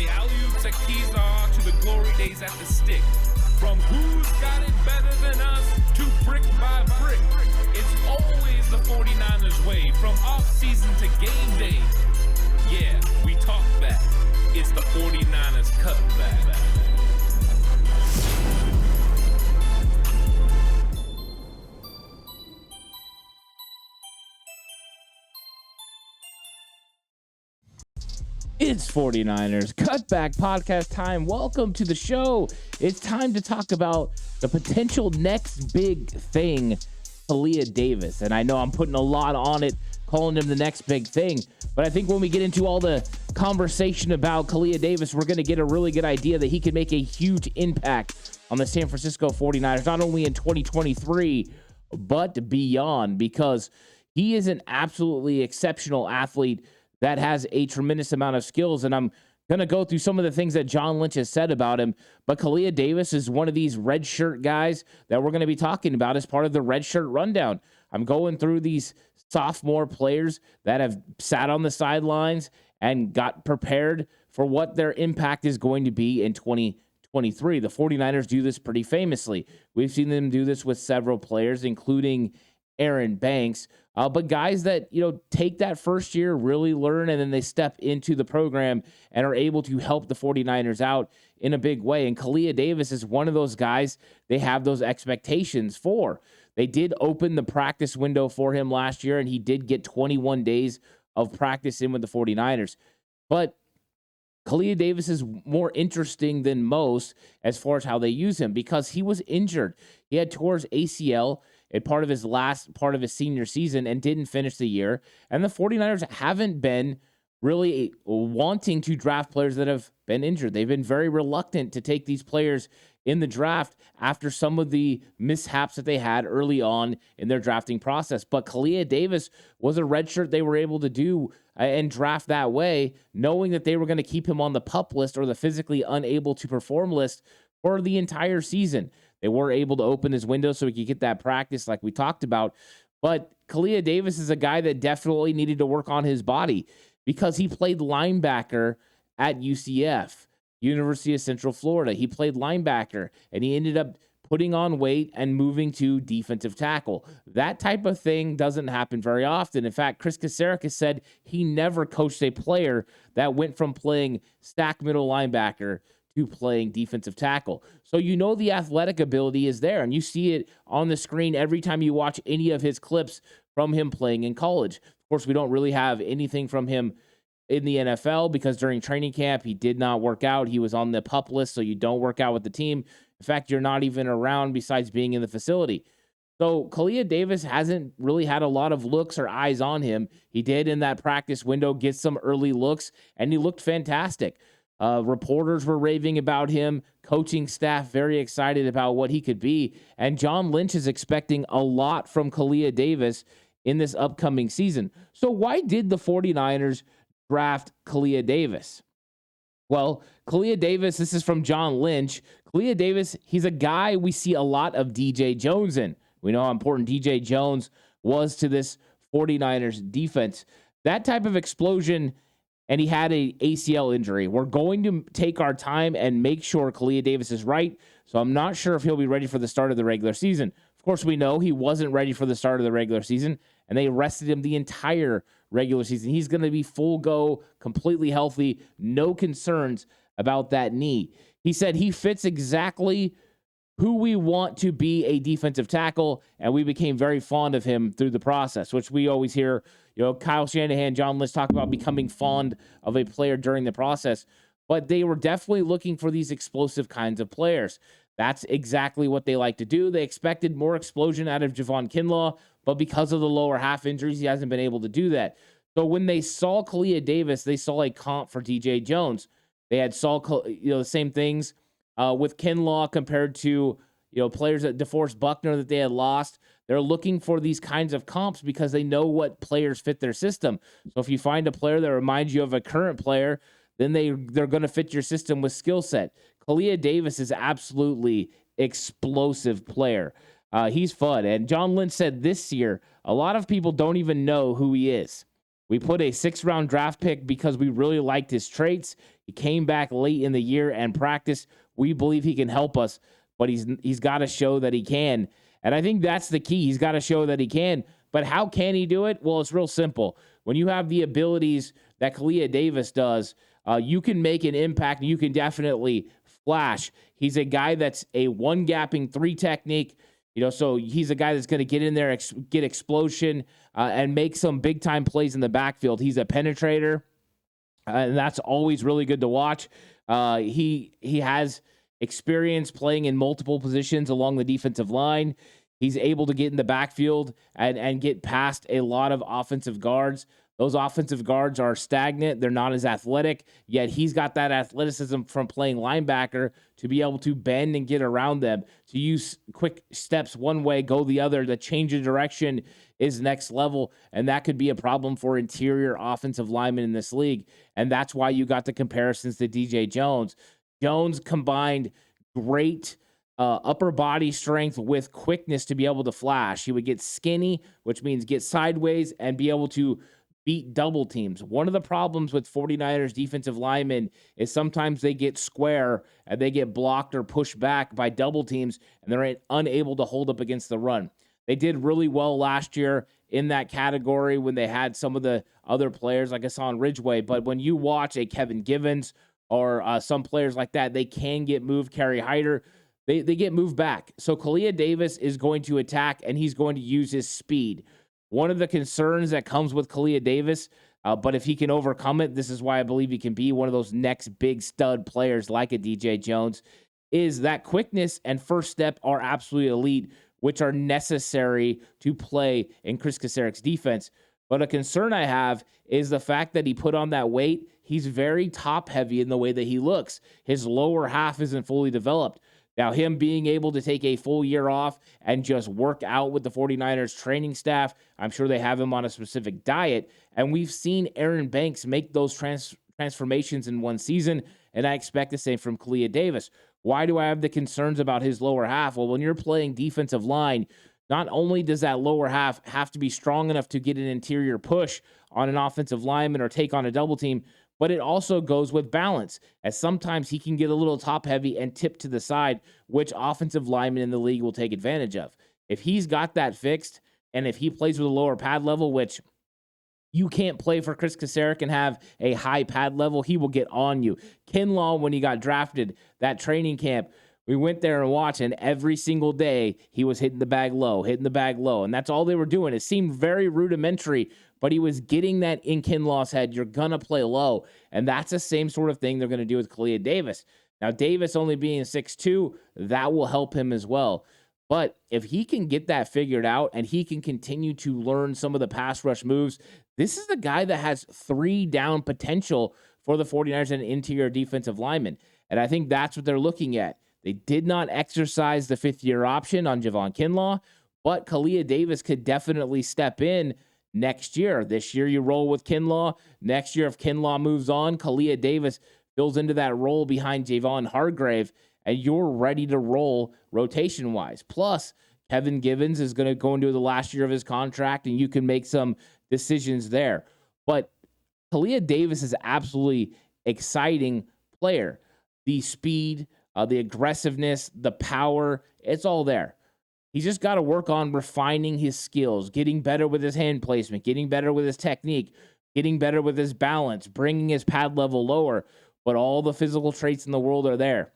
the alley-oops at Kezar to the glory days at the stick. From who's got it better than us to brick by brick. It's always the 49ers way, from off-season to game day. Yeah, we talk back. It's the 49ers cutback. It's 49ers Cutback Podcast time. Welcome to the show. It's time to talk about the potential next big thing, Kalia Gavis. And I know I'm putting a lot on it, calling him the next big thing. But I think when we get into all the conversation about Kalia Gavis, we're going to get a really good idea that he can make a huge impact on the San Francisco 49ers, not only in 2023, but beyond, because he is an absolutely exceptional athlete that has a tremendous amount of skills. And I'm going to go through some of the things that John Lynch has said about him. But Kalia Gavis is one of these red shirt guys that we're going to be talking about as part of the red shirt rundown. I'm going through these sophomore players that have sat on the sidelines and got prepared for what their impact is going to be in 2023. The 49ers do this pretty famously. We've seen them do this with several players, including Aaron Banks, but guys that, take that first year, really learn, and then they step into the program and are able to help the 49ers out in a big way. And Kalia Gavis is one of those guys they have those expectations for. They did open the practice window for him last year, and he did get 21 days of practice in with the 49ers. But Kalia Gavis is more interesting than most as far as how they use him, because he was injured. He had tore his ACL in part of his last part of his senior season and didn't finish the year. And the 49ers haven't been really wanting to draft players that have been injured. They've been very reluctant to take these players in the draft after some of the mishaps that they had early on in their drafting process. But Kalia Gavis was a redshirt they were able to do and draft that way, knowing that they were going to keep him on the PUP list, or the physically unable to perform list, for the entire season. They were able to open his window so he could get that practice like we talked about. But Kalia Gavis is a guy that definitely needed to work on his body, because he played linebacker at UCF, University of Central Florida. He played linebacker, and he ended up putting on weight and moving to defensive tackle. That type of thing doesn't happen very often. In fact, Chris Kacerek said he never coached a player that went from playing stack middle linebacker to playing defensive tackle. So the athletic ability is there, and you see it on the screen every time you watch any of his clips from him playing in college. Of course, we don't really have anything from him in the NFL, because during training camp, he did not work out. He was on the PUP list, so you don't work out with the team. In fact, you're not even around besides being in the facility. So Kalia Gavis hasn't really had a lot of looks or eyes on him. He did in that practice window get some early looks, and he looked fantastic. Reporters were raving about him, coaching staff very excited about what he could be, and John Lynch is expecting a lot from Kalia Gavis in this upcoming season. So why did the 49ers draft Kalia Gavis? Well, Kalia Gavis, this is from John Lynch. Kalia Gavis, he's a guy we see a lot of DJ Jones in. We know how important DJ Jones was to this 49ers defense. That type of explosion, and he had a ACL injury. We're going to take our time and make sure Kalia Gavis is right. So I'm not sure if he'll be ready for the start of the regular season. Of course, we know he wasn't ready for the start of the regular season, and they rested him the entire regular season. He's going to be full go, completely healthy, no concerns about that knee. He said he fits exactly who we want to be a defensive tackle, and we became very fond of him through the process, which we always hear, Kyle Shanahan, John Lynch talk about becoming fond of a player during the process. But they were definitely looking for these explosive kinds of players. That's exactly what they like to do. They expected more explosion out of Javon Kinlaw, but because of the lower half injuries, he hasn't been able to do that. So when they saw Kalia Gavis, they saw a comp for DJ Jones. They had saw the same things with Kinlaw compared to players at DeForest Buckner that they had lost. They're looking for these kinds of comps because they know what players fit their system. So if you find a player that reminds you of a current player, then they're going to fit your system with skill set. Kalia Gavis is absolutely explosive player. He's fun. And John Lynch said this year, a lot of people don't even know who he is. We put a 6th-round draft pick because we really liked his traits. He came back late in the year and practiced. We believe he can help us, but he's got to show that he can. And I think that's the key. He's got to show that he can. But how can he do it? Well, it's real simple. When you have the abilities that Kalia Gavis does, you can make an impact. You can definitely flash. He's a guy that's a one-gapping three technique. So he's a guy that's going to get in there, get explosion, and make some big-time plays in the backfield. He's a penetrator, and that's always really good to watch. He has experience playing in multiple positions along the defensive line. He's able to get in the backfield and get past a lot of offensive guards. Those offensive guards are stagnant. They're not as athletic, yet he's got that athleticism from playing linebacker to be able to bend and get around them, to use quick steps one way, go the other. The change of direction is next level, and that could be a problem for interior offensive linemen in this league, and that's why you got the comparisons to DJ Jones. Jones combined great upper body strength with quickness to be able to flash. He would get skinny, which means get sideways and be able to beat double teams. One of the problems with 49ers defensive linemen is sometimes they get square and they get blocked or pushed back by double teams, and they're unable to hold up against the run. They did really well last year in that category when they had some of the other players like Hassan Ridgeway, but when you watch a Kevin Givens or some players like that, they can get moved. Kerry Hyder, they get moved back. So Kalia Gavis is going to attack, and he's going to use his speed. One of the concerns that comes with Kalia Gavis, but if he can overcome it, this is why I believe he can be one of those next big stud players like a DJ Jones, is that quickness and first step are absolutely elite, which are necessary to play in Chris Kaceric's defense. But a concern I have is the fact that he put on that weight. He's very top heavy in the way that he looks. His lower half isn't fully developed. Now, him being able to take a full year off and just work out with the 49ers training staff, I'm sure they have him on a specific diet. And we've seen Aaron Banks make those transformations in one season, and I expect the same from Kalia Gavis. Why do I have the concerns about his lower half? Well, when you're playing defensive line, not only does that lower half have to be strong enough to get an interior push on an offensive lineman or take on a double team, but it also goes with balance, as sometimes he can get a little top heavy and tip to the side, which offensive linemen in the league will take advantage of. If he's got that fixed, and if he plays with a lower pad level, which you can't play for Chris Kaceric and have a high pad level, he will get on you. Kinlaw, when he got drafted, that training camp, we went there and watched, and every single day he was hitting the bag low, and that's all they were doing. It seemed very rudimentary, but he was getting that in Kinlaw's head. You're going to play low, and that's the same sort of thing they're going to do with Kalia Gavis. Now, Davis only being 6'2", that will help him as well. But if he can get that figured out and he can continue to learn some of the pass rush moves, this is the guy that has 3 down potential for the 49ers and interior defensive linemen. And I think that's what they're looking at. They did not exercise the 5th-year option on Javon Kinlaw, but Kalia Gavis could definitely step in next year. This year you roll with Kinlaw. Next year, if Kinlaw moves on, Kalia Gavis fills into that role behind Javon Hargrave, and you're ready to roll rotation-wise. Plus, Kevin Givens is going to go into the last year of his contract, and you can make some decisions there. But Kalia Gavis is an absolutely exciting player. The speed, the aggressiveness, the power, it's all there. He's just got to work on refining his skills, getting better with his hand placement, getting better with his technique, getting better with his balance, bringing his pad level lower. But all the physical traits in the world are there.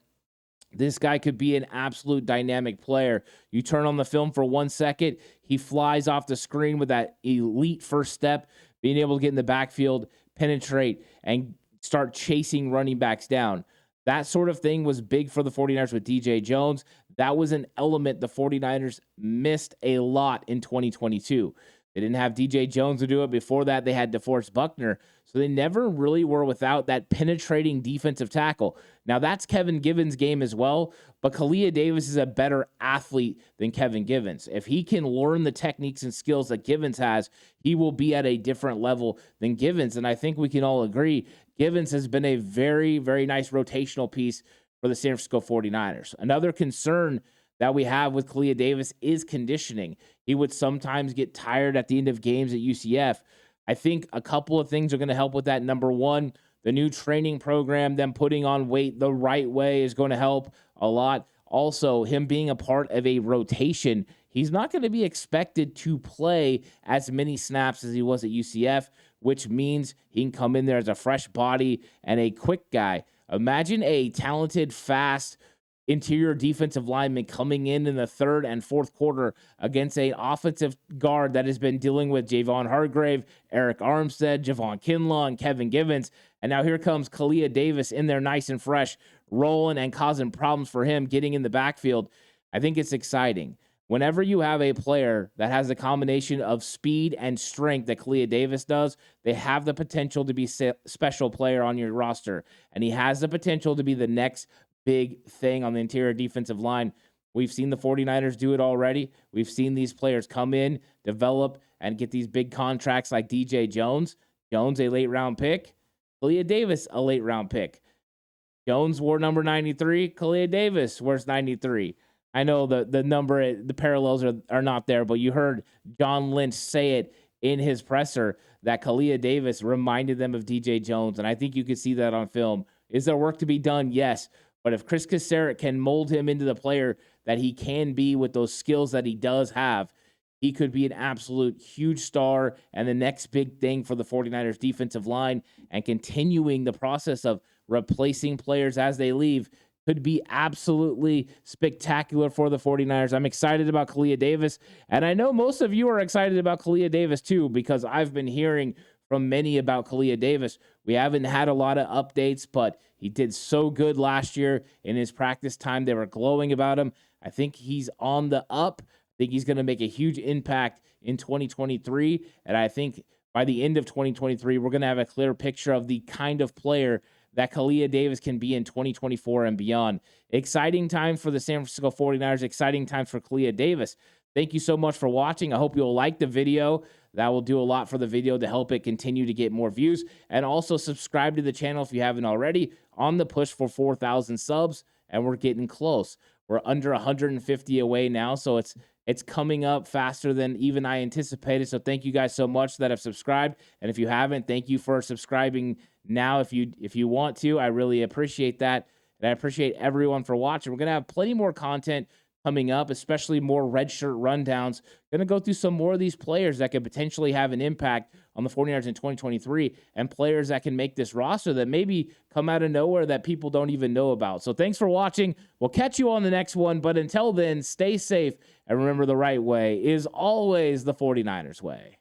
This guy could be an absolute dynamic player. You turn on the film for 1 second, he flies off the screen with that elite first step, being able to get in the backfield, penetrate, and start chasing running backs down. That sort of thing was big for the 49ers with DJ Jones. That was an element the 49ers missed a lot in 2022. They didn't have DJ Jones to do it. Before that, they had DeForest Buckner. So they never really were without that penetrating defensive tackle. Now, that's Kevin Givens' game as well, but Kalia Gavis is a better athlete than Kevin Givens. If he can learn the techniques and skills that Givens has, he will be at a different level than Givens. And I think we can all agree Givens has been a very, very nice rotational piece for the San Francisco 49ers. Another concern that we have with Kalia Gavis is conditioning. He would sometimes get tired at the end of games at UCF. I think a couple of things are going to help with that. Number one, the new training program, them putting on weight the right way is going to help a lot. Also, him being a part of a rotation, he's not going to be expected to play as many snaps as he was at UCF, which means he can come in there as a fresh body and a quick guy. Imagine a talented, fast interior defensive lineman coming in the third and fourth quarter against an offensive guard that has been dealing with Javon Hargrave, Eric Armstead, Javon Kinlaw, and Kevin Givens. And now here comes Kalia Gavis in there nice and fresh, rolling and causing problems for him getting in the backfield. I think it's exciting. Whenever you have a player that has a combination of speed and strength that Kalia Gavis does, they have the potential to be a special player on your roster. And he has the potential to be the next big thing on the interior defensive line. We've seen the 49ers do it already. We've seen these players come in, develop, and get these big contracts like DJ Jones. Jones, a late-round pick. Kalia Gavis, a late-round pick. Jones wore number 93. Kalia Gavis wears 93. I know the number, the parallels are not there, but you heard John Lynch say it in his presser that Kalia Gavis reminded them of DJ Jones, and I think you could see that on film. Is there work to be done? Yes. But if Chris Kaserik can mold him into the player that he can be with those skills that he does have, he could be an absolute huge star and the next big thing for the 49ers defensive line, and continuing the process of replacing players as they leave could be absolutely spectacular for the 49ers. I'm excited about Kalia Gavis, and I know most of you are excited about Kalia Gavis too, because I've been hearing from many about Kalia Gavis. We haven't had a lot of updates, but he did so good last year in his practice time. They were glowing about him. I think he's on the up. I think he's going to make a huge impact in 2023, and I think by the end of 2023, we're going to have a clear picture of the kind of player that Kalia Gavis can be in 2024 and beyond. Exciting time for the San Francisco 49ers. Exciting time for Kalia Gavis. Thank you so much for watching. I hope you'll like the video. That will do a lot for the video to help it continue to get more views. And also subscribe to the channel if you haven't already. On the push for 4,000 subs, and we're getting close. We're under 150 away now, so it's coming up faster than even I anticipated. So thank you guys so much that have subscribed. And if you haven't, thank you for subscribing now if you want to. I really appreciate that. And I appreciate everyone for watching. We're going to have plenty more content coming up, especially more red shirt rundowns. Going to go through some more of these players that could potentially have an impact on the 49ers in 2023, and players that can make this roster that maybe come out of nowhere that people don't even know about. So thanks for watching. We'll catch you on the next one, but until then, stay safe, and remember, the right way is always the 49ers way.